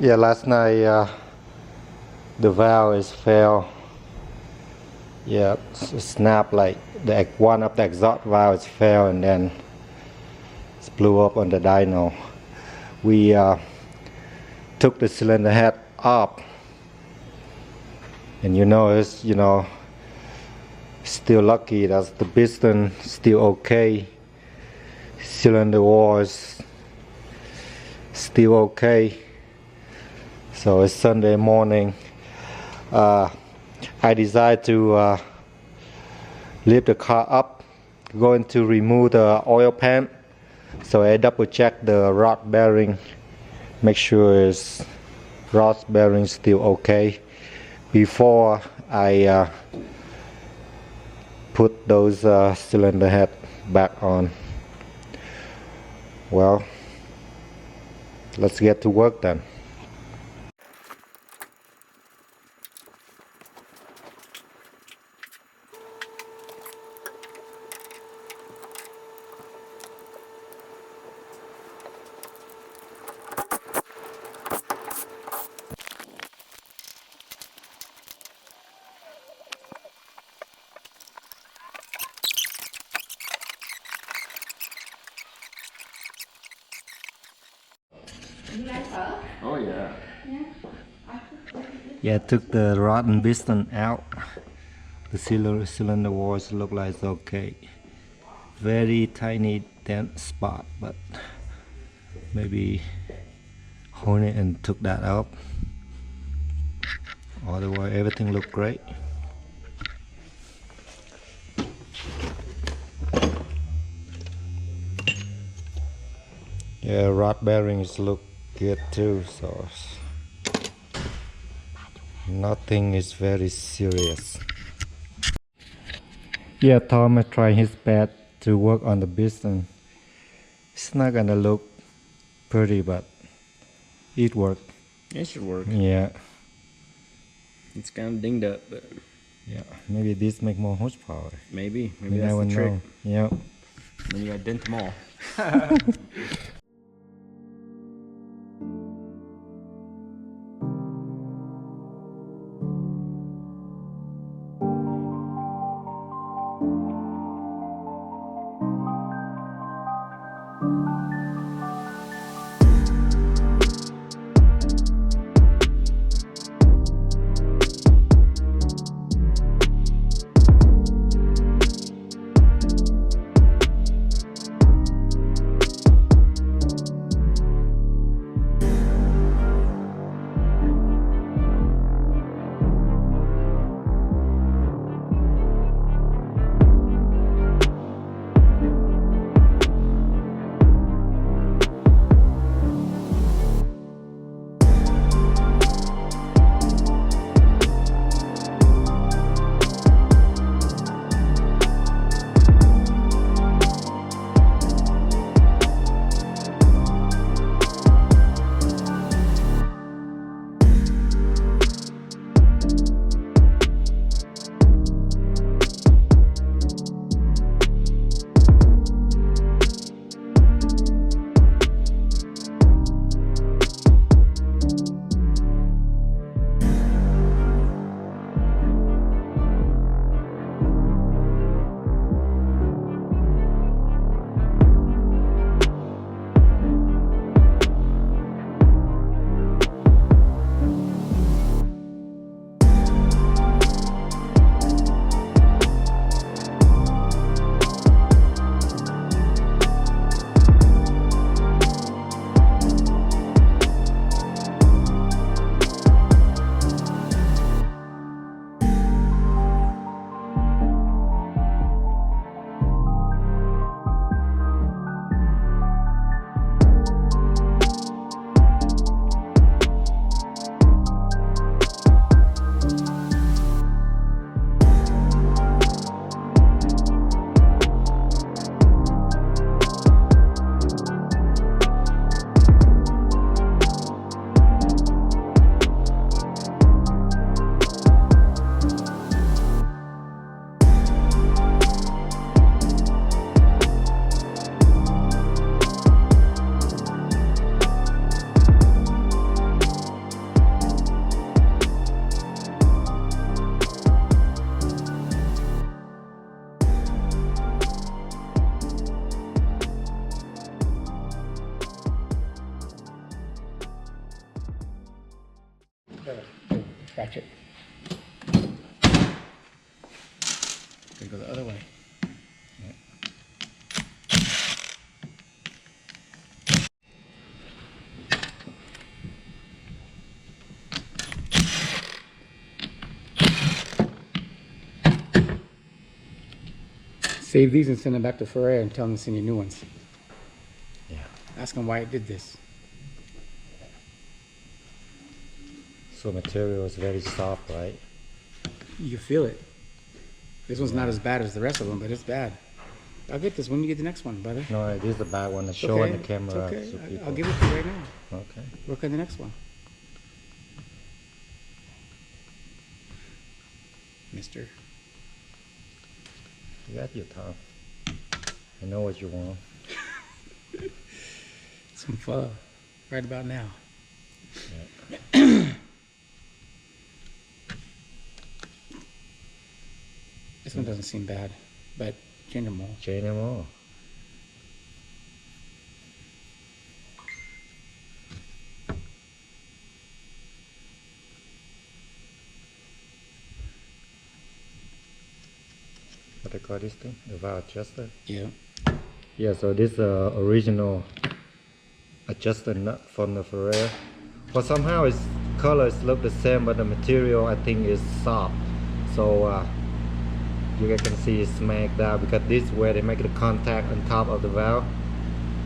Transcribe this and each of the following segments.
Yeah, last night the valve is failed. Yeah, it snapped like one of the exhaust valves failed and then it blew up on the dyno. We took the cylinder head up, and it's still lucky that the piston still okay. Cylinder wall is still okay. So it's Sunday morning. I decided to lift the car up, going to remove the oil pan. So I double check the rod bearing, make sure it's rod bearing still okay before I put those cylinder head back on. Well, let's get to work then. Oh yeah. Yeah, I took the rod and piston out. The cylinder walls look like it's okay. Very tiny dent spot, but maybe honed it and took that out. Otherwise, everything looked great. Yeah, rod bearings look good too, so nothing is very serious. Yeah, Tom is trying his best to work on the piston. It's not gonna look pretty, but it worked. It should work. Yeah. It's kind of dinged up, but Yeah, maybe this make more horsepower. maybe You that's never the trick. know. Yeah. Then you gotta dent them all. Scratch it. Could go the other way. Save these and send them back to Ferrer and tell them to send you new ones. Yeah. Ask them why it did this. So material is very soft, right? You can feel it. This one's not as bad as the rest of them, but it's bad. I'll get this when you get the next one, brother. No, this is the bad one. It's Show on okay. the camera. It's So okay. people... I'll give it to you right now. Okay. Work on the next one. Mister. You got your time. I know what you want. Some fun. Right about now. Yeah. This one doesn't seem bad, but change them all. Chain them all. What they call this thing? The valve adjuster? Yeah. Yeah, so this original adjuster nut from the Ferrer. But somehow its colors look the same, but the material I think is soft. So you guys can see it's smacked out because this is where they make the contact on top of the valve.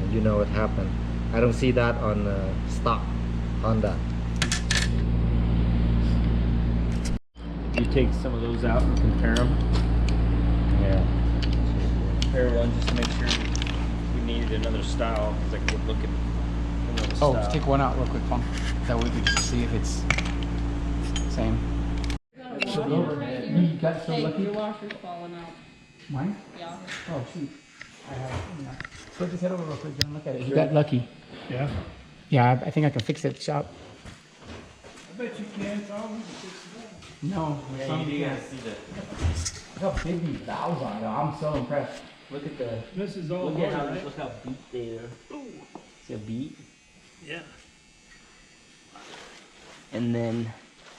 And you know what happened. I don't see that on stock Honda. You take some of those out and compare them. Yeah. Compare one just to make sure we needed another style, because I could look at another Oh, style. just take one out real quick, Pump. That way we can just see if it's same. You got so Hey, lucky. your washer's falling out. Mine? Yeah. Oh, shoot. I have it. Yeah. So just head over real quick, John. Look at it. You got lucky. Yeah. Yeah, I think I can fix it at the shop. I bet you can, Tom. You can fix it up. No. Yeah, you do gotta see the. Look how big these valves are, though. I'm so impressed. Look at the. This is all Look at hard, how right? look how beat they are. See a beat, Yeah. and then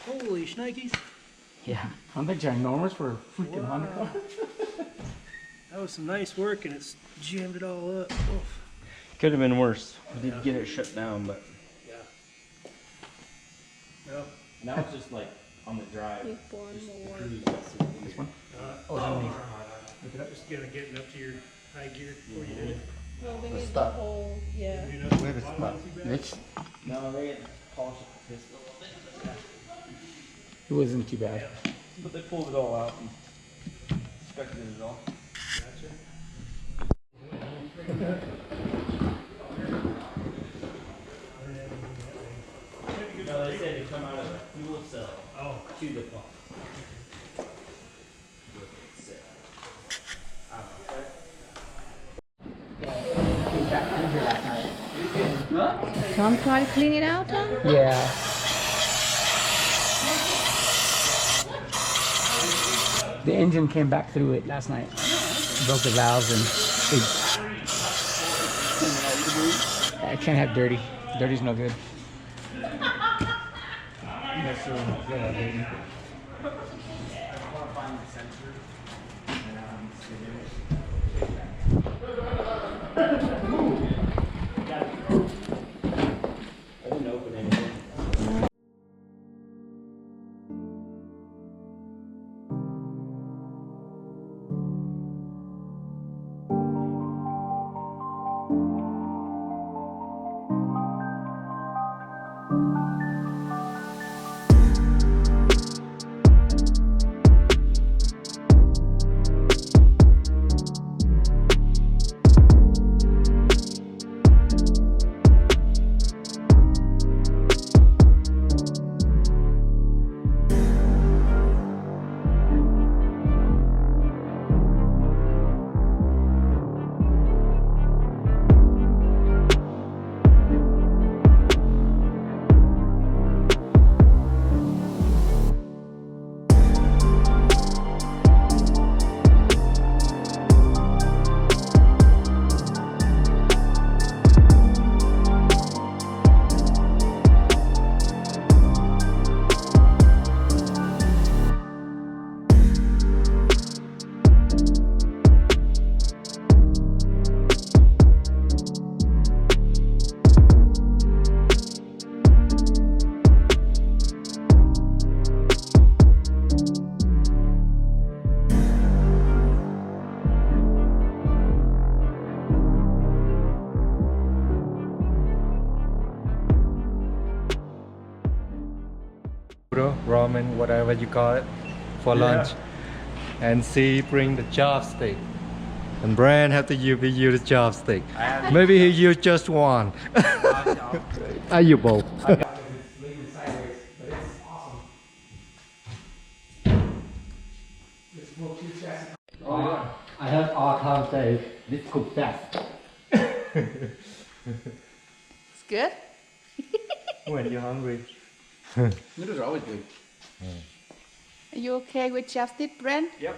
Holy shnikes. yeah. Aren't they ginormous for a freaking Honda car? That was some nice work and it's jammed it all up. Oof. Could have been worse. We did get it shut down, but Yeah. Yep. and that was just like on the drive. Take one more. This one? Oh, underneath. just kind of getting up to your high gear before you did it. Well, they need the stop. whole, yeah. You know, Where is not that? too bad. Mitch? No, they had to polish up the piston a little bit, It wasn't too bad. but they pulled it all out and inspected it all. No, they said they come out of a fuel cell to the pump. Tom try to clean it out, Tom? Yeah. The engine came back through it last night. Broke the valves and I can't have dirty. Dirty's no good. I didn't open anything. noodle, ramen, whatever you call it, for lunch. And C bring the chopstick. And Brian have to use the chopstick. Maybe he use just one. Are you both? I have all time say this cook fast. It's good. When you're hungry. Noodles are always good. Are you okay with chopstick, Brent? Yep.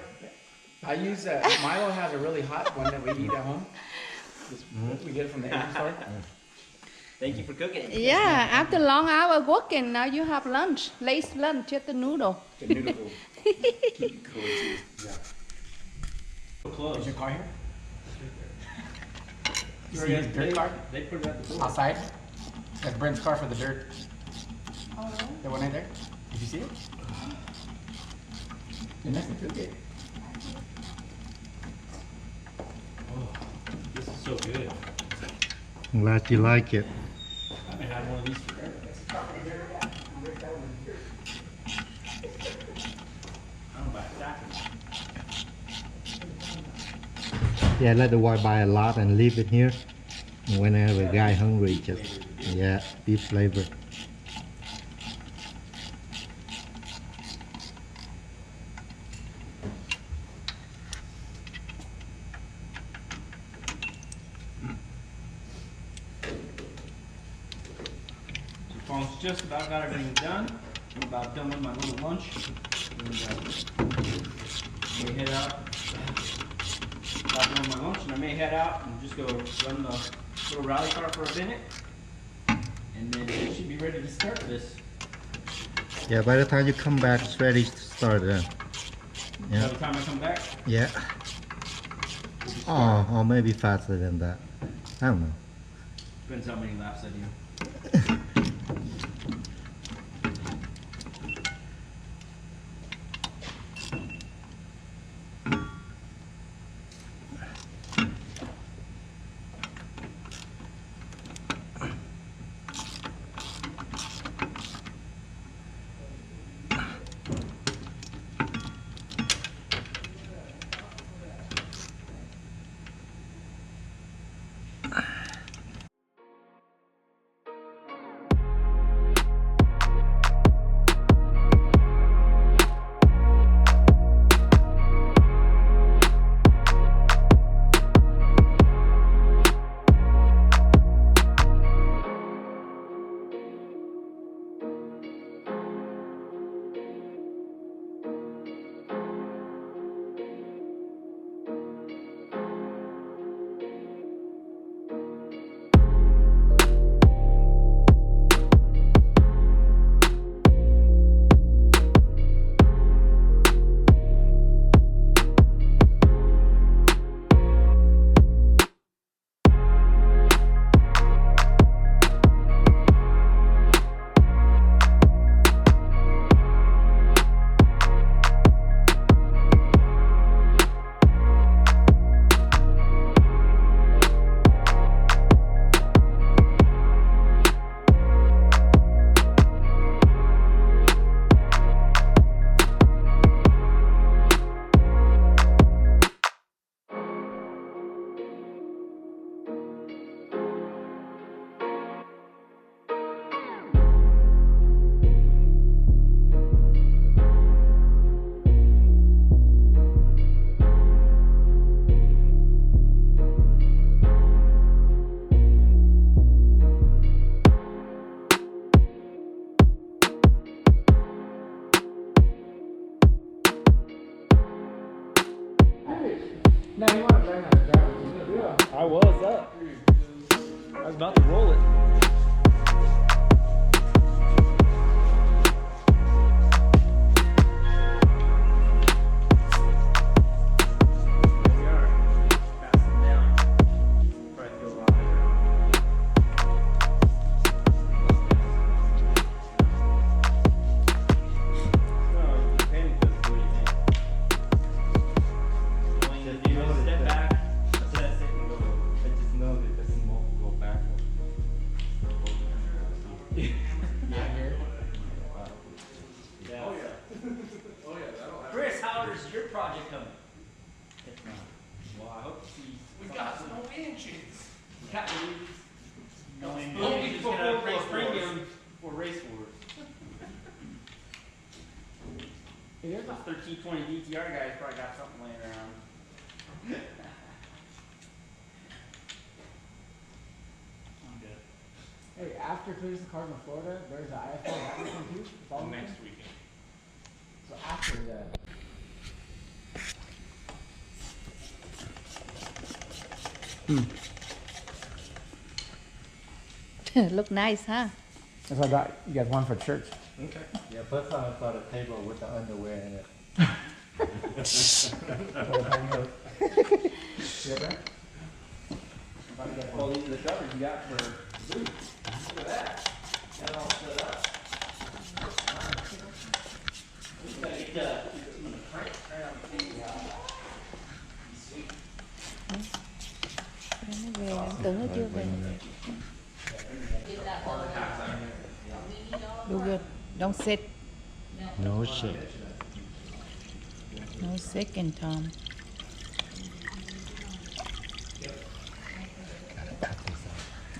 I use Milo has a really hot one that we eat at home. We get it from the Asian store. Thank you for cooking. Yeah, after long hour working, now you have lunch. Late lunch at the noodle. The noodle will keep you cool too. Yeah. Close. Is your car here? You See, see his dirt car? They put it at the door. Outside? That's Brent's car for the dirt. Oh, That one right there? Did you see it? They must have took it. This is so good. I'm glad you like it. I haven't had one of these forever. I don't buy a stack of them. Yeah, let the wife buy a lot and leave it here. And whenever a guy hungry, just yeah, beef flavor. Phone's just about got everything done. I'm about done with my little lunch. And, may head out. About done with my lunch, and I may head out and just go run the little rally car for a minute. And then it should be ready to start this. Yeah, by the time you come back, it's ready to start then. By Yeah, the time I come back, yeah. Oh, or maybe faster than that. I don't know. depends how many laps I do. Now you want to learn how to drive. I was up. I was about to roll it. Here we are. Passing down. Probably feel a lot better. Oh, the pain doesn't do anything. If you just step back, assess it, and go. I just know that the smoke will go backwards. Yeah, here. Those 1320 DTR guys probably got something laying around. I'm good. Hey, after Clears the Cars in Florida, there's the IFL that weekend too? Following Next weekend? weekend. So after that. Look nice, huh? That's what I got. You guys one for church. Okay. Yeah, first time I saw the table with the underwear in it. Oh, these are the covers you got for boots. Look at that. Got it all set up. We gotta get the crank around the sweet. Tưởng nó chưa về. Do good. Don't sit. No shit. No second time.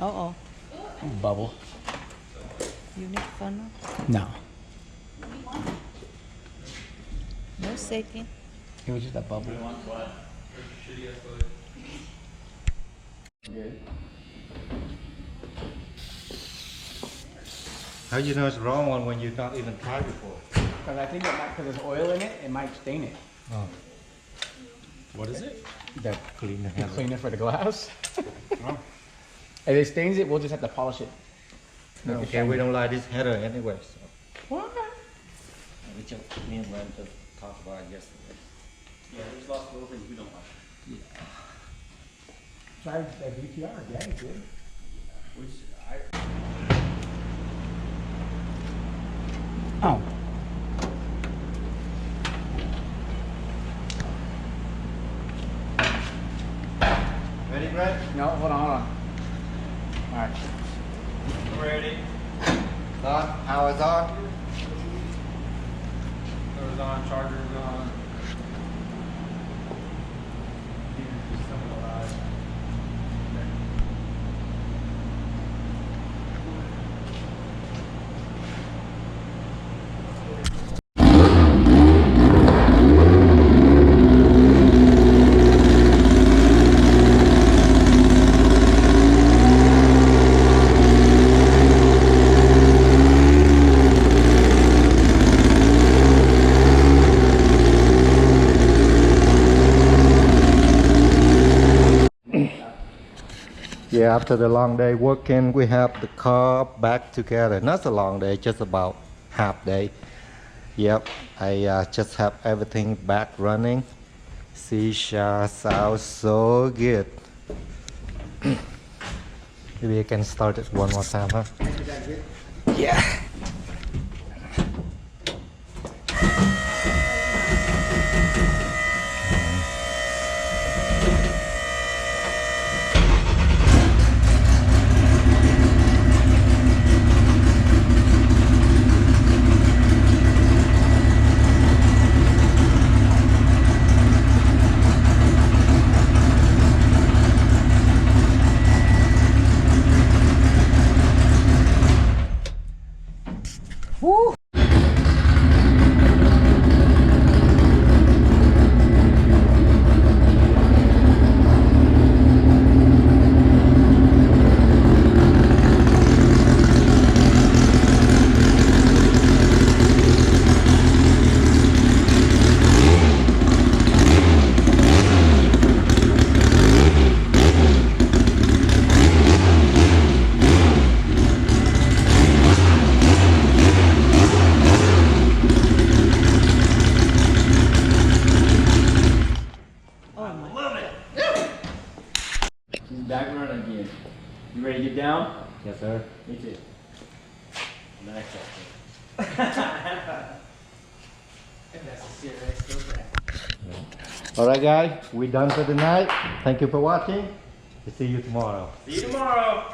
Oh. Bubble. You need fun? No. No second. It was just a bubble. Good. How you know it's wrong one when you've not even tried before? Because I think it might, because there's oil in it, it might stain it. Oh, What is it? that cleaner. The cleaner for the glass. If it stains it, we'll just have to polish it. Make it Okay, shiny. we don't like this header anyway, so. What? We just, me and Len just talked about it yesterday. Yeah, there's lots of little things we don't like. Try that VTR, yeah, you did. Which Oh. Ready, Brett? No, hold on. Alright. ready. On, power's on. Power's on, charger's on. Yeah, after the long day working, we have the car back together. Not a long day, just about half day. Yep, I just have everything back running. Sisha sounds so good. Maybe I can start it one more time, huh? Yeah. Back running again. You ready to get down? Yes, sir. Me too. Nice. Alright guys, we're done for the night. Thank you for watching. We'll see you tomorrow. See you tomorrow.